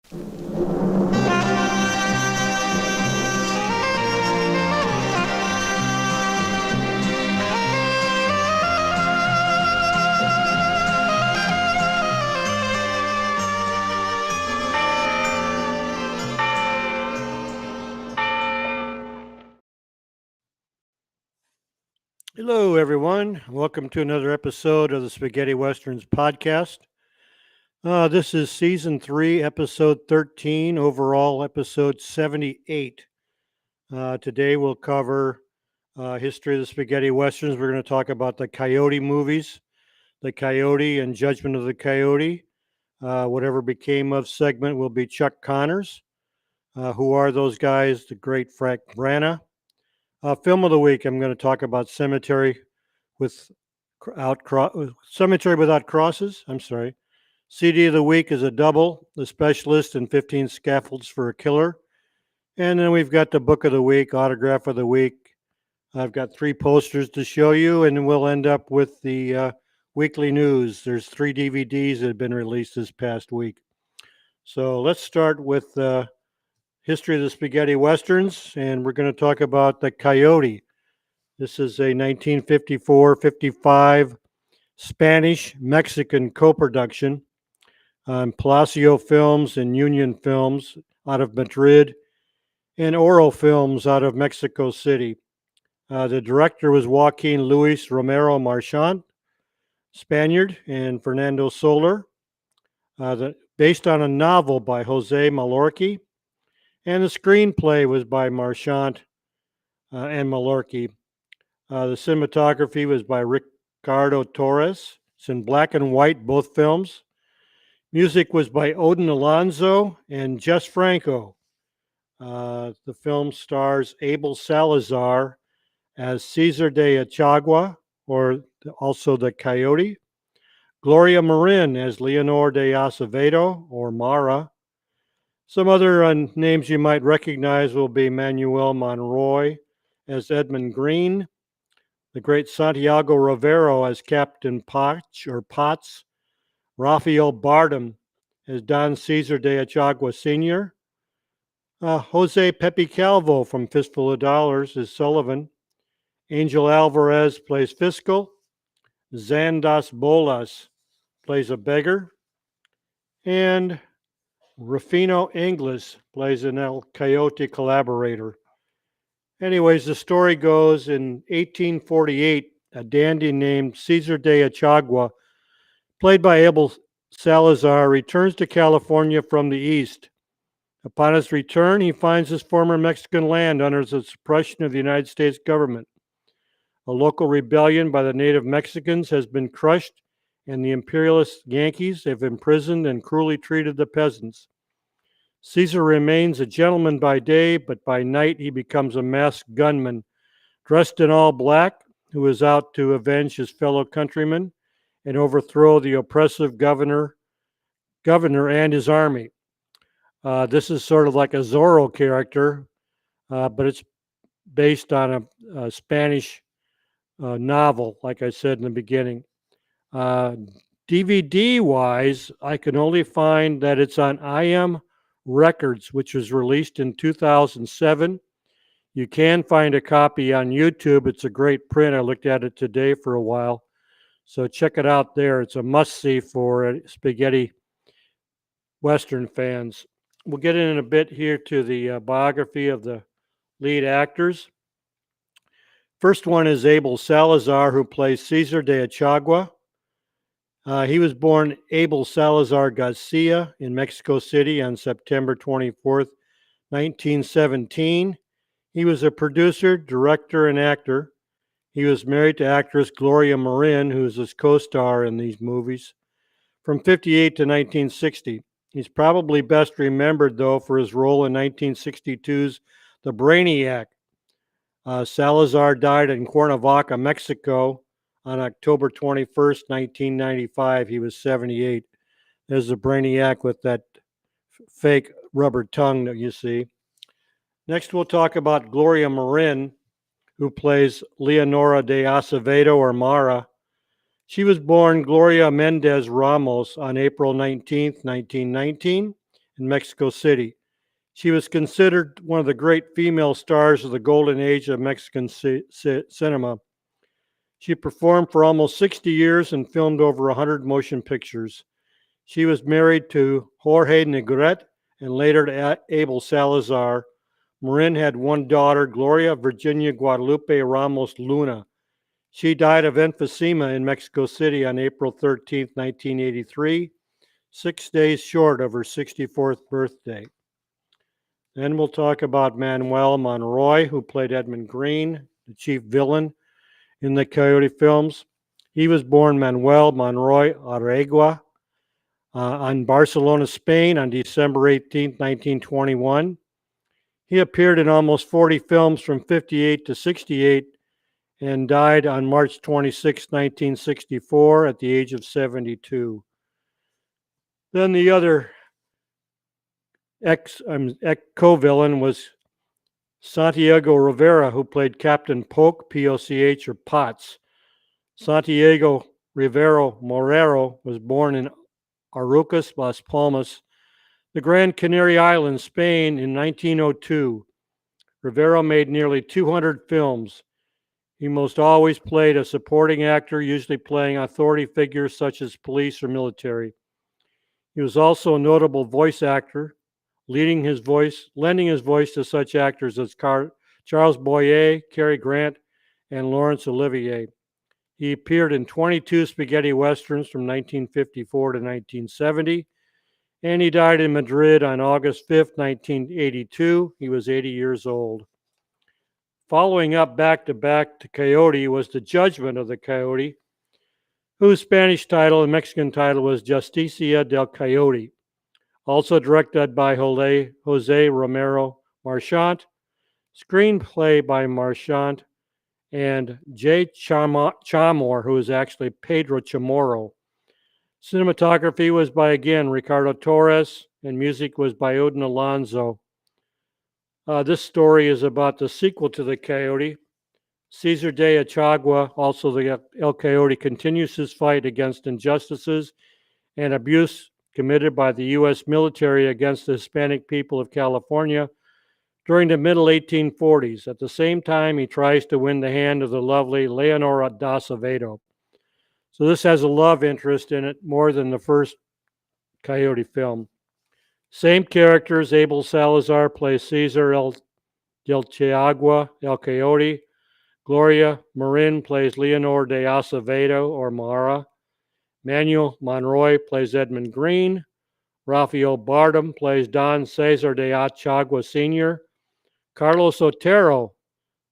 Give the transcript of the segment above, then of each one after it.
Hello, everyone. Welcome to another episode of the Spaghetti Westerns podcast. This is season 3, episode 13, overall episode 78. Today we'll cover history of the Spaghetti Westerns. We're going to talk about the Coyote movies, the Coyote and Judgment of the Coyote. Whatever became of segment will be Chuck Connors. Who are those guys? The great Frank Brana. Film of the week, I'm going to talk about with Cemetery Without Crosses. I'm sorry. CD of the week is a double, The Specialist and 15 Scaffolds for a Killer. And then we've got the book of the week, autograph of the week. I've got 3 posters to show you, and we'll end up with the weekly news. There's 3 DVDs that have been released this past week. So let's start with history of the Spaghetti Westerns, and we're going to talk about the Coyote. This is a 1954-55 Spanish-Mexican co-production on Palacio Films and Union Films out of Madrid and Oro Films out of Mexico City. The director was Joaquin Luis Romero Marchant, Spaniard, and Fernando Soler, based on a novel by Jose Malorquí, and the screenplay was by Marchant and Malorquí. The cinematography was by Ricardo Torres. It's in black and white, both films. Music was by Odin Alonso and Jess Franco. The film stars Abel Salazar as Cesar de Achagua, or also the Coyote. Gloria Marin as Leonor de Acevedo, or Mara. Some other names you might recognize will be Manuel Monroy as Edmund Green, the great Santiago Rivero as Captain Potts, Rafael Bardem as Don Cesar de Achagua Sr., Jose Pepe Calvo from Fistful of Dollars is Sullivan, Angel Alvarez plays Fiscal, Zandas Bolas plays a beggar, and Rufino Ingles plays an El Coyote collaborator. Anyways, the story goes in 1848, a dandy named Cesar de Achagua, played by Abel Salazar, returns to California from the east. Upon his return, he finds his former Mexican land under the suppression of the United States government. A local rebellion by the native Mexicans has been crushed, and the imperialist Yankees have imprisoned and cruelly treated the peasants. Caesar remains a gentleman by day, but by night he becomes a masked gunman, dressed in all black, who is out to avenge his fellow countrymen and overthrow the oppressive governor and his army. This is sort of like a Zorro character, but it's based on a Spanish novel, like I said in the beginning. DVD-wise, I can only find that it's on IM Records, which was released in 2007. You can find a copy on YouTube. It's a great print. I looked at it today for a while. So check it out there. It's a must-see for spaghetti Western fans. We'll get in a bit here to the biography of the lead actors. First one is Abel Salazar, who plays Cesar de Achagua. He was born Abel Salazar Garcia in Mexico City on September 24th, 1917. He was a producer, director, and actor. He was married to actress Gloria Marin, who is his co-star in these movies, from 1958 to 1960. He's probably best remembered, though, for his role in 1962's The Brainiac. Salazar died in Cuernavaca, Mexico, on October 21st, 1995. He was 78. There's the Brainiac with that fake rubber tongue that you see. Next, we'll talk about Gloria Marin, who plays Leonora de Acevedo, or Mara. She was born Gloria Mendez Ramos on April 19th, 1919, in Mexico City. She was considered one of the great female stars of the golden age of Mexican cinema. She performed for almost 60 years and filmed over 100 motion pictures. She was married to Jorge Negrete and later to Abel Salazar. Marin had one daughter, Gloria Virginia Guadalupe Ramos Luna. She died of emphysema in Mexico City on April 13, 1983, 6 days short of her 64th birthday. Then we'll talk about Manuel Monroy, who played Edmund Green, the chief villain in the Coyote films. He was born Manuel Monroy Aregua in Barcelona, Spain on December 18, 1921. He appeared in almost 40 films from 58 to 68 and died on March 26, 1964 at the age of 72. Then the other co-villain was Santiago Rivera, who played Captain Poch, P-O-C-H, or Potts. Santiago Rivero Morero was born in Arucas, Las Palmas, the Gran Canary Islands, Spain in 1902. Rivero made nearly 200 films. He most always played a supporting actor, usually playing authority figures such as police or military. He was also a notable voice actor, lending his voice to such actors as Charles Boyer, Cary Grant, and Laurence Olivier. He appeared in 22 spaghetti westerns from 1954 to 1970, and he died in Madrid on August 5, 1982. He was 80 years old. Following up back-to-back to Coyote was The Judgment of the Coyote, whose Spanish title and Mexican title was Justicia del Coyote. Also directed by Jose Romero Marchant, screenplay by Marchant, and Jay Chamor, who is actually Pedro Chamorro. Cinematography was by, again, Ricardo Torres, and music was by Odin Alonso. This story is about the sequel to The Coyote. Cesar de Achagua, also the El Coyote, continues his fight against injustices and abuse committed by the U.S. military against the Hispanic people of California during the middle 1840s. At the same time, he tries to win the hand of the lovely Leonora da Acevedo. So this has a love interest in it more than the first Coyote film. Same characters. Abel Salazar plays Cesar del Chiagua, El Coyote. Gloria Marin plays Leonor de Acevedo, or Mara. Manuel Monroy plays Edmund Green. Rafael Bardem plays Don Cesar de Achagua Sr. Carlos Otero,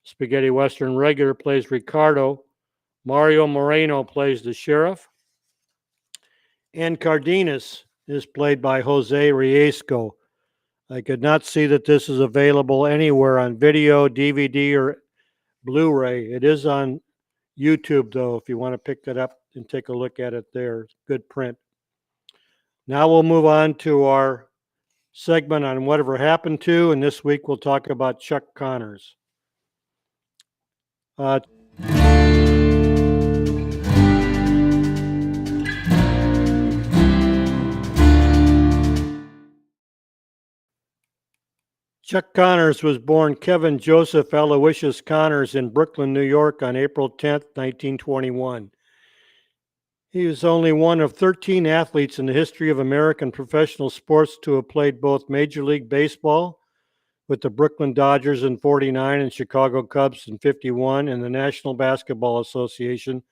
spaghetti western regular, plays Ricardo. Mario Moreno plays the sheriff. And Cardenas is played by Jose Riesco. I could not see that this is available anywhere on video, DVD, or Blu-ray. It is on YouTube, though, if you want to pick that up and take a look at it there. Good print. Now we'll move on to our segment on Whatever Happened To, and this week we'll talk about Chuck Connors. Chuck Connors was born Kevin Joseph Aloysius Connors in Brooklyn, New York on April 10, 1921. He was only one of 13 athletes in the history of American professional sports to have played both Major League Baseball with the Brooklyn Dodgers in 49 and Chicago Cubs in 51, and the National Basketball Association,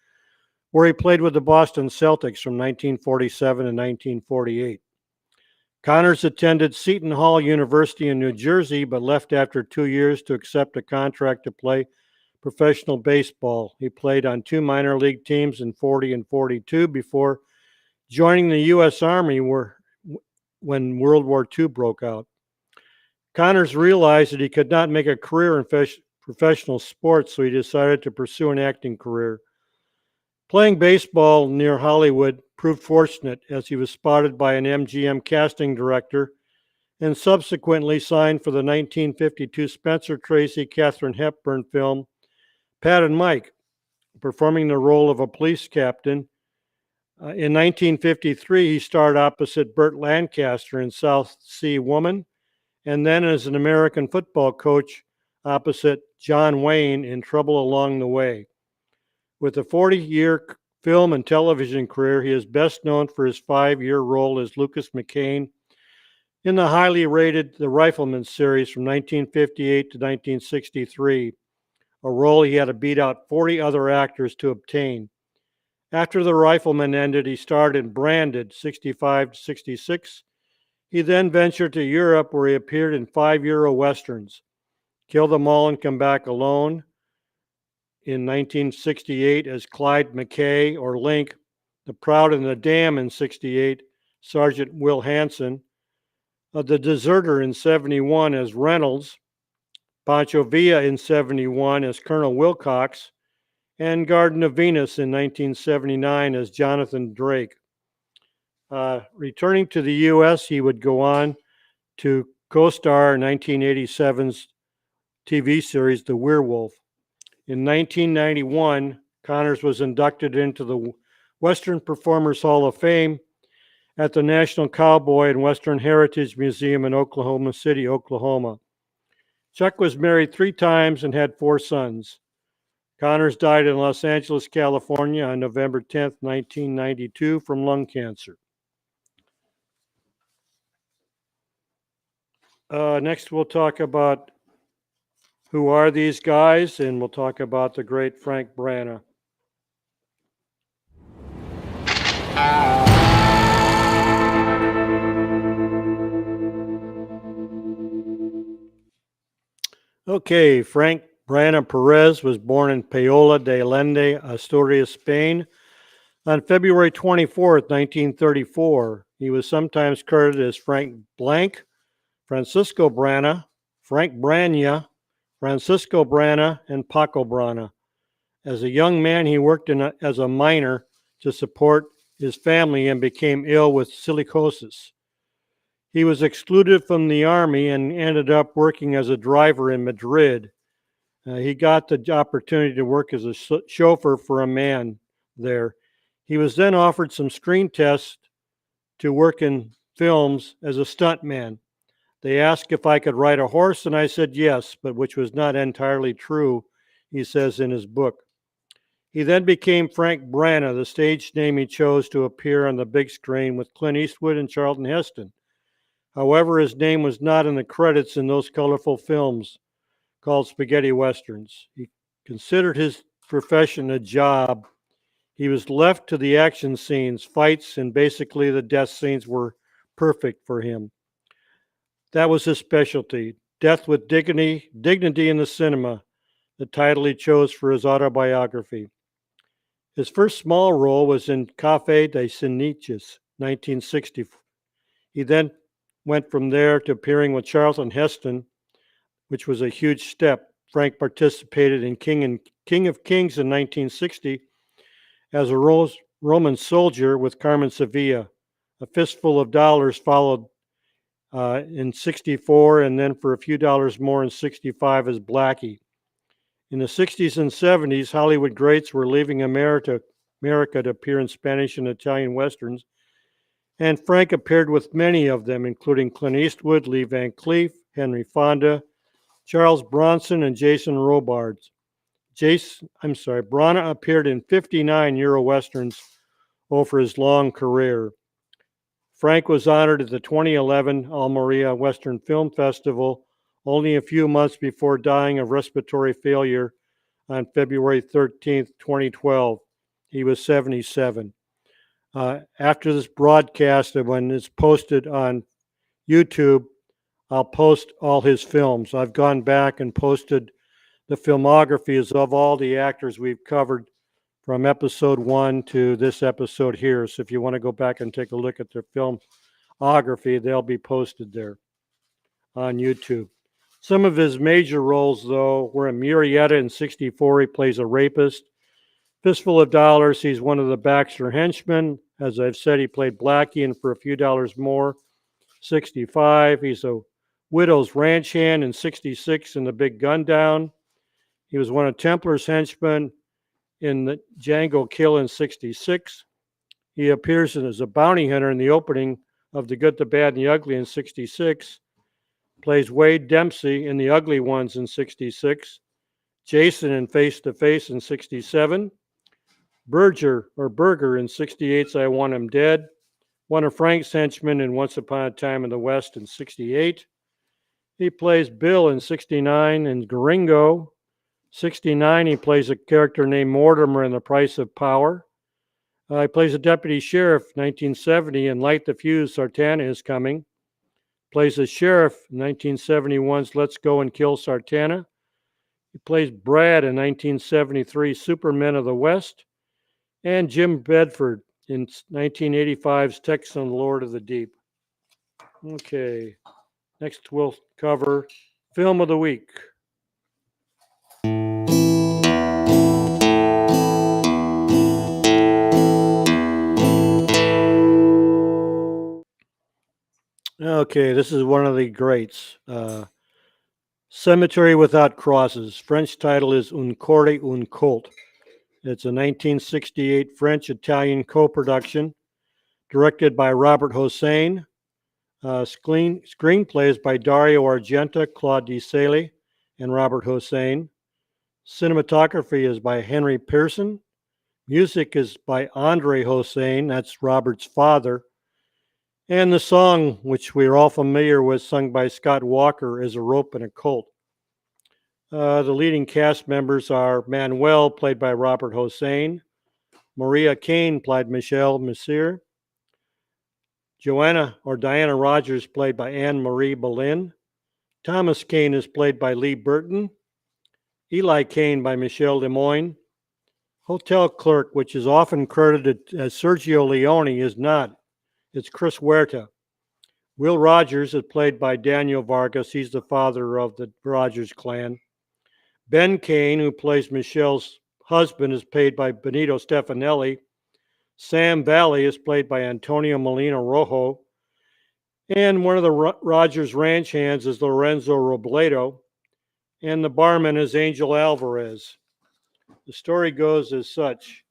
where he played with the Boston Celtics from 1947 to 1948. Connors attended Seton Hall University in New Jersey, but left after 2 years to accept a contract to play professional baseball. He played on 2 minor league teams in 40 and 42 before joining the U.S. Army when World War II broke out. Connors realized that he could not make a career in professional sports, so he decided to pursue an acting career. Playing baseball near Hollywood proved fortunate, as he was spotted by an MGM casting director and subsequently signed for the 1952 Spencer Tracy Katharine Hepburn film Pat and Mike, performing the role of a police captain In 1953, he starred opposite Burt Lancaster in South Sea Woman, and then as an American football coach opposite John Wayne in Trouble Along the Way. With a 40-year film and television career, he is best known for his 5-year role as Lucas McCain in the highly rated The Rifleman series from 1958 to 1963, a role he had to beat out 40 other actors to obtain. After The Rifleman ended, he starred in Branded 65 to 66. He then ventured to Europe where he appeared in 5 Euro westerns, Kill Them All and Come Back Alone in 1968 as Clyde McKay or Link, The Proud and the Dam in 68, Sergeant Will Hansen, The Deserter in 71 as Reynolds, Pancho Villa in 71 as Colonel Wilcox, and Garden of Venus in 1979 as Jonathan Drake. Returning to the U.S., he would go on to co-star 1987's TV series The Werewolf. In 1991, Connors was inducted into the Western Performers Hall of Fame at the National Cowboy and Western Heritage Museum in Oklahoma City, Oklahoma. Chuck was married 3 times and had 4 sons. Connors died in Los Angeles, California on November 10, 1992 from lung cancer. Next, we'll talk about who are these guys, and we'll talk about the great Frank Brana. Okay, Frank Brana Perez was born in Paola de Allende, Asturias, Spain, on February 24, 1934. He was sometimes credited as Frank Blank, Francisco Brana, Frank Brana, Francisco Brana, and Paco Brana. As a young man, he worked as a miner to support his family and became ill with silicosis. He was excluded from the army and ended up working as a driver in Madrid. He got the opportunity to work as a chauffeur for a man there. He was then offered some screen tests to work in films as a stuntman. They asked if I could ride a horse, and I said yes, but which was not entirely true, he says in his book. He then became Frank Brana, the stage name he chose to appear on the big screen with Clint Eastwood and Charlton Heston. However, his name was not in the credits in those colorful films called spaghetti westerns. He considered his profession a job. He was left to the action scenes, fights, and basically the death scenes were perfect for him. That was his specialty, death with dignity in the cinema, the title he chose for his autobiography. His first small role was in Café de Siniches, 1960. He then went from there to appearing with Charlton Heston, which was a huge step. Frank participated in King of Kings in 1960 as a Roman soldier with Carmen Sevilla. A Fistful of Dollars followed in 64, and then for a few dollars more in 65 as Blackie. In the 60s and 70s, Hollywood greats were leaving America to appear in Spanish and Italian westerns, and Frank appeared with many of them, including Clint Eastwood, Lee Van Cleef, Henry Fonda, Charles Bronson, and Jason Robards. Brana appeared in 59 Euro westerns over his long career. Frank was honored at the 2011 Almeria Western Film Festival only a few months before dying of respiratory failure on February 13, 2012. He was 77. After this broadcast, when it's posted on YouTube, I'll post all his films. I've gone back and posted the filmographies of all the actors we've covered from episode 1 to this episode here. So if you want to go back and take a look at their filmography, they'll be posted there on YouTube. Some of his major roles, though, were in Murrieta in 64. He plays a rapist. Fistful of Dollars, he's one of the Baxter henchmen. As I've said, he played Blackie in For a Few Dollars More. 65, he's a widow's ranch hand in 66 in The Big Gun Down. He was one of Templar's henchmen in the Django Kill in 66. He appears as a bounty hunter in the opening of The Good, the Bad, and the Ugly in 66. Plays Wade Dempsey in The Ugly Ones in 66. Jason in Face to Face in 67. Berger in 68's I Want Him Dead. One of Frank's henchmen in Once Upon a Time in the West in 68. He plays Bill in 69 in Gringo. 69, he plays a character named Mortimer in The Price of Power. He plays a deputy sheriff, 1970, in Light the Fuse, Sartana is Coming. Plays a sheriff, 1971's Let's Go and Kill Sartana. He plays Brad in 1973, Supermen of the West. And Jim Bedford in 1985's Texan Lord of the Deep. Okay, next we'll cover Film of the Week. Okay, this is one of the greats. Cemetery Without Crosses. French title is Un Corps, un Colt. It's a 1968 French-Italian co-production, directed by Robert Hossein. Screenplays by Dario Argenta, Claude Desailly, and Robert Hossein. Cinematography is by Henry Pearson. Music is by Andre Hossein, that's Robert's father. And the song, which we're all familiar with, sung by Scott Walker, is A Rope and a Colt. The leading cast members are Manuel, played by Robert Hossein. Maria Cain, played Michelle Mercier. Joanna or Diana Rogers, played by Anne-Marie Boleyn. Thomas Cain is played by Lee Burton. Eli Cain by Michelle Lemoyne. Hotel Clerk, which is often credited as Sergio Leone, is not. It's Chris Huerta. Will Rogers is played by Daniel Vargas. He's the father of the Rogers clan. Ben Cain, who plays Michelle's husband, is played by Benito Stefanelli. Sam Valley is played by Antonio Molina Rojo. And one of the Rogers ranch hands is Lorenzo Robledo. And the barman is Angel Alvarez. The story goes as such.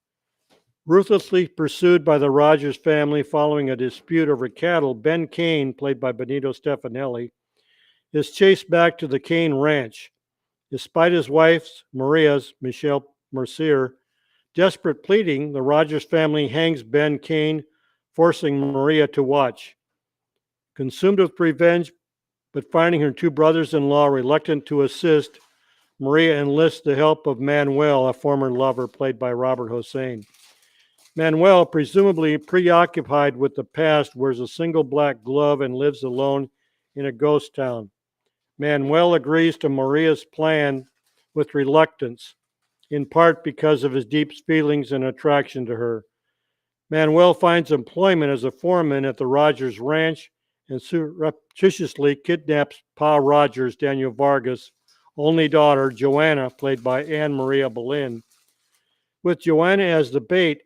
Ruthlessly pursued by the Rogers family following a dispute over cattle, Ben Cain, played by Benito Stefanelli, is chased back to the Cain ranch. Despite his wife's, Maria's, Michelle Mercier, desperate pleading, the Rogers family hangs Ben Cain, forcing Maria to watch. Consumed with revenge, but finding her two brothers-in-law reluctant to assist, Maria enlists the help of Manuel, a former lover played by Robert Hossein. Manuel, presumably preoccupied with the past, wears a single black glove and lives alone in a ghost town. Manuel agrees to Maria's plan with reluctance, in part because of his deep feelings and attraction to her. Manuel finds employment as a foreman at the Rogers Ranch and surreptitiously kidnaps Pa Rogers, Daniel Vargas' only daughter, Joanna, played by Anne Maria Boleyn. With Joanna as the bait,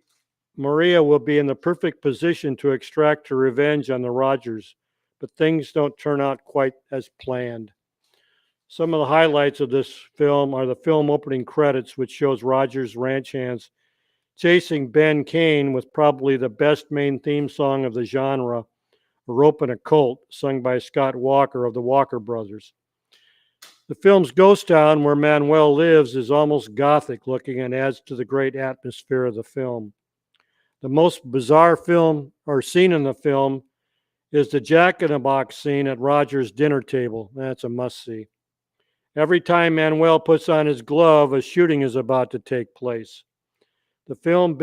Maria will be in the perfect position to extract her revenge on the Rogers, but things don't turn out quite as planned. Some of the highlights of this film are the film opening credits, which shows Rogers ranch hands chasing Ben Cain with probably the best main theme song of the genre, A Rope and a Colt, sung by Scott Walker of the Walker Brothers. The film's ghost town, where Manuel lives, is almost gothic looking and adds to the great atmosphere of the film. The most bizarre scene in the film is the Jack-in-the-Box scene at Rogers' dinner table. That's a must-see. Every time Manuel puts on his glove, a shooting is about to take place. The film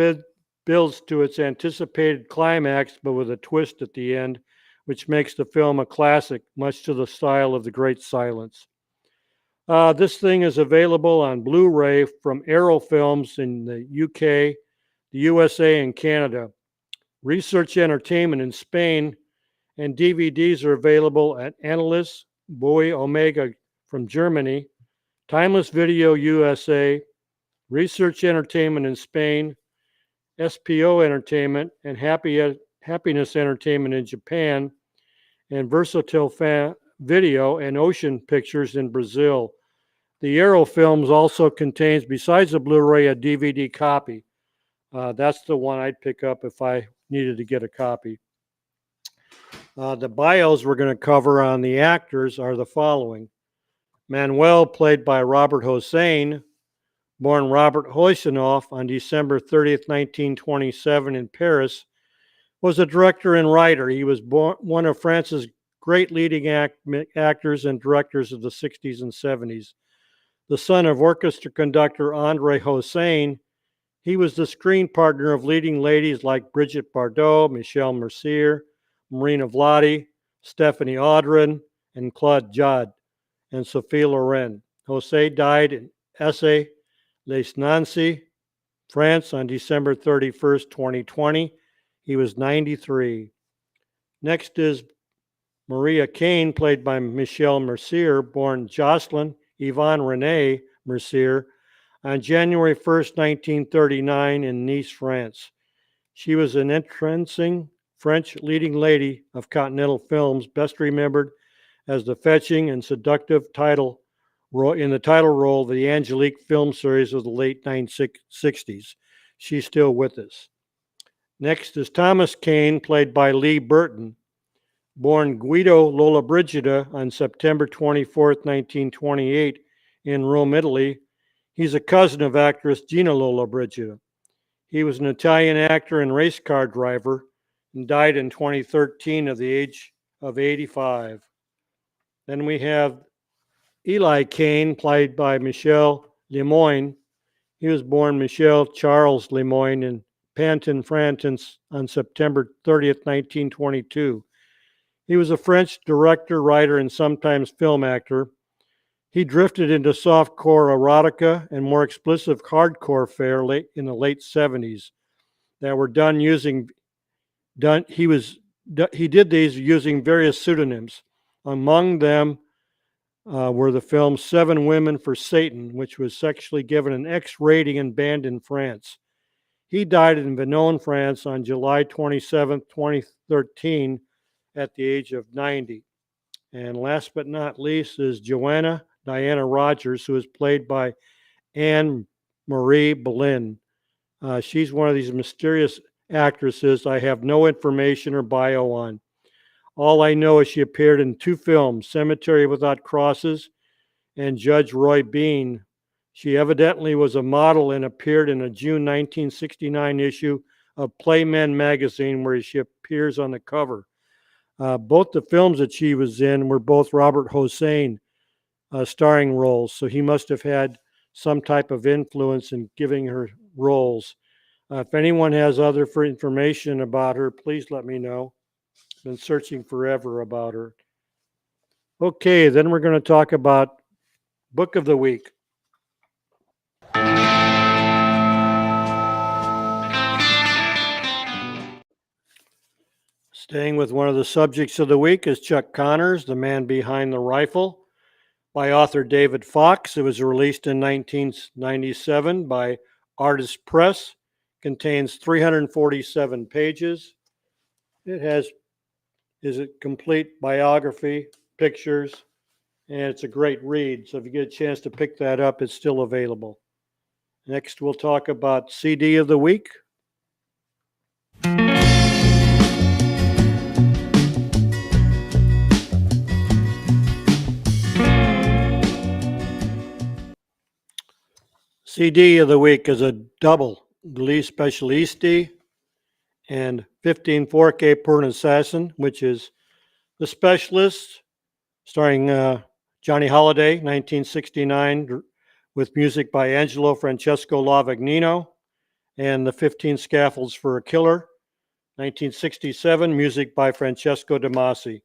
builds to its anticipated climax, but with a twist at the end, which makes the film a classic, much to the style of The Great Silence. This thing is available on Blu-ray from Arrow Films in the UK, the USA, and Canada. Research Entertainment in Spain, and DVDs are available at Analyst, Boy Omega from Germany, Timeless Video USA, Research Entertainment in Spain, SPO Entertainment, and Happiness Entertainment in Japan, and Versatile Video and Ocean Pictures in Brazil. The Arrow Films also contains, besides the Blu-ray, a DVD copy. That's the one I'd pick up if I needed to get a copy. The bios we're going to cover on the actors are the following. Manuel, played by Robert Hossein, born Robert Hoysenoff on December 30th, 1927 in Paris, was a director and writer. He was one of France's great leading actors and directors of the 60s and 70s. The son of orchestra conductor André Hossein, he was the screen partner of leading ladies like Brigitte Bardot, Michelle Mercier, Marina Vladi, Stephanie Audran, and Claude Jade, and Sophie Loren. Jose died in Essay, Les Nancy, France on December 31st, 2020. He was 93. Next is Maria Cain, played by Michelle Mercier, born Jocelyn Yvonne Renee Mercier on January 1st, 1939 in Nice, France. She was an entrancing French leading lady of Continental films, best remembered as the fetching and seductive title in the title role of the Angelique film series of the late 1960s. She's still with us. Next is Thomas Cain, played by Lee Burton, born Guido Lollobrigida on September 24th, 1928 in Rome, Italy. He's a cousin of actress Gina Lollobrigida. He was an Italian actor and race car driver and died in 2013 at the age of 85. Then we have Eli Cain, played by Michel Lemoyne. He was born Michel Charles Lemoyne in Pantin, France on September 30th, 1922. He was a French director, writer, and sometimes film actor. He drifted into softcore erotica and more explicit hardcore fare in the late 70s that were he did these using various pseudonyms. Among them were the film Seven Women for Satan, which was sexually given an X rating and banned in France. He died in Vincennes, France on July 27, 2013 at the age of 90. And last but not least is Joanna Diana Rogers, who is played by Anne Marie Boleyn. She's one of these mysterious actresses I have no information or bio on. All I know is she appeared in 2 films, Cemetery Without Crosses and Judge Roy Bean. She evidently was a model and appeared in a June 1969 issue of Playmen magazine where she appears on the cover. Both the films that she was in were both Robert Hossein starring roles, so he must have had some type of influence in giving her roles. If anyone has other information about her, please let me know. I've been searching forever about her. Okay, then we're going to talk about Book of the Week. Staying with one of the subjects of the week is Chuck Connors, The Man Behind the Rifle, by author David Fox. It was released in 1997 by Artist Press. Contains 347 pages. It is a complete biography, pictures, and it's a great read. So if you get a chance to pick that up, it's still available. Next, we'll talk about CD of the week. CD of the week is a double, Gli Specialisti and 15 4K per Assassin, which is The Specialist, starring Johnny Holiday, 1969, with music by Angelo Francesco Lavagnino, and The 15 Scaffolds for a Killer, 1967, music by Francesco De Masi.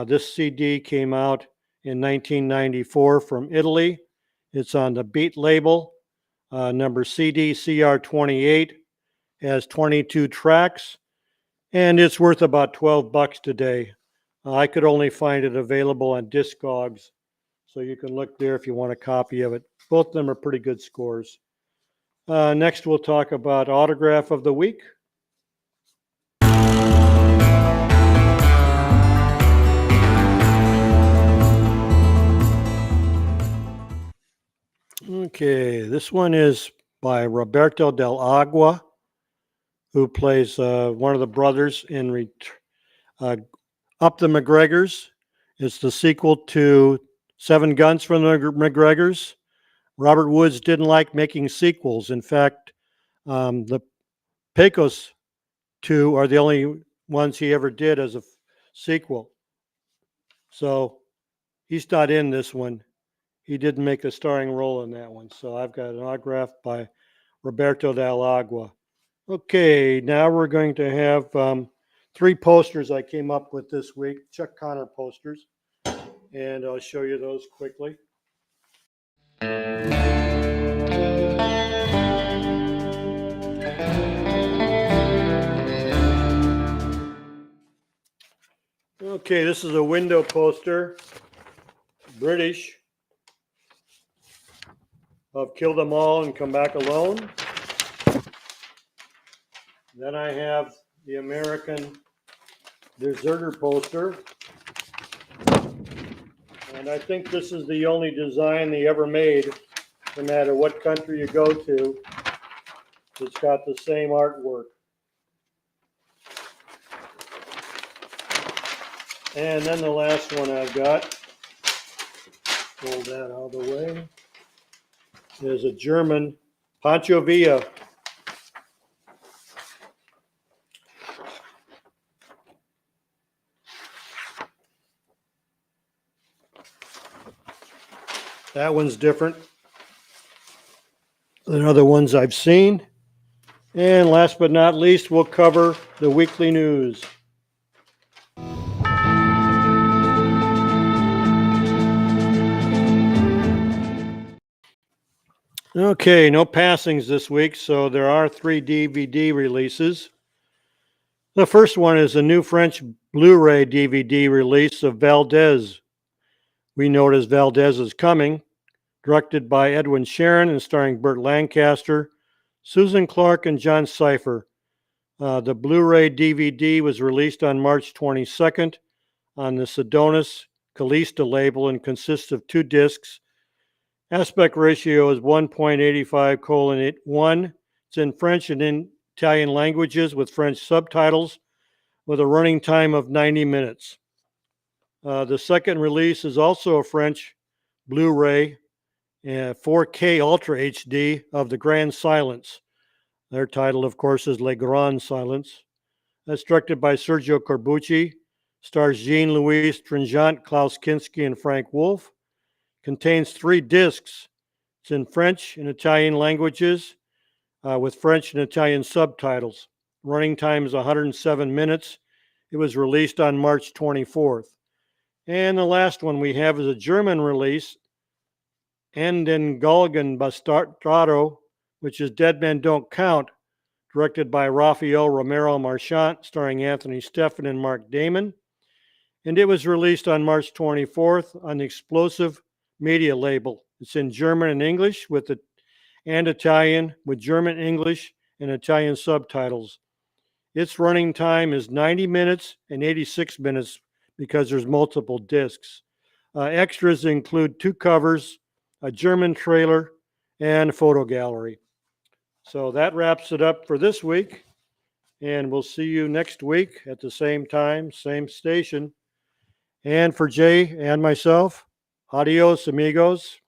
This CD came out in 1994 from Italy. It's on the Beat label, number CD CR28, has 22 tracks, and it's worth about $12 today. I could only find it available on Discogs, so you can look there if you want a copy of it. Both of them are pretty good scores. Next, we'll talk about Autograph of the Week. Okay, this one is by Roberto Del Agua, who plays one of the brothers in Up the McGregors. It's the sequel to Seven Guns from the McGregors. Robert Woods didn't like making sequels. In fact, the Pecos two are the only ones he ever did as a sequel. So he's not in this one. He didn't make a starring role in that one. So I've got an autograph by Roberto Del Agua. Okay, now we're going to have 3 posters I came up with this week, Chuck Connor posters, and I'll show you those quickly. Okay, this is a window poster, British, of Kill Them All and Come Back Alone. Then I have the American Deserter poster. And I think this is the only design they ever made, no matter what country you go to. It's got the same artwork. And then the last one I've got, pull that out of the way, is a German Pancho Villa. That one's different than other ones I've seen. And last but not least, we'll cover the weekly news. Okay, no passings this week, so there are 3 DVD releases. The first one is a new French Blu-ray DVD release of Valdez. We know it as Valdez is Coming, directed by Edwin Sharon and starring Burt Lancaster, Susan Clark, and John Cipher. The Blu-ray DVD was released on March 22nd on the Sedonis Calista label and consists of 2 discs. Aspect ratio is 1.85:1. It's in French and in Italian languages with French subtitles with a running time of 90 minutes. The second release is also a French Blu-ray 4K Ultra HD of The Grand Silence. Their title, of course, is Le Grand Silence. That's directed by Sergio Corbucci, stars Jean-Louis Trinjant, Klaus Kinski, and Frank Wolf. Contains 3 discs. It's in French and Italian languages with French and Italian subtitles. Running time is 107 minutes. It was released on March 24th. And the last one we have is a German release, And in Galgen Bastardo, which is Dead Men Don't Count, directed by Rafael Romero Marchant, starring Anthony Stephan and Mark Damon. And it was released on March 24th on the Explosive Media label. It's in German and English and Italian with German, English, and Italian subtitles. Its running time is 90 minutes and 86 minutes because there's multiple discs. Extras include 2 covers, a German trailer, and a photo gallery. So that wraps it up for this week. And we'll see you next week at the same time, same station. And for Jay and myself, adios, amigos.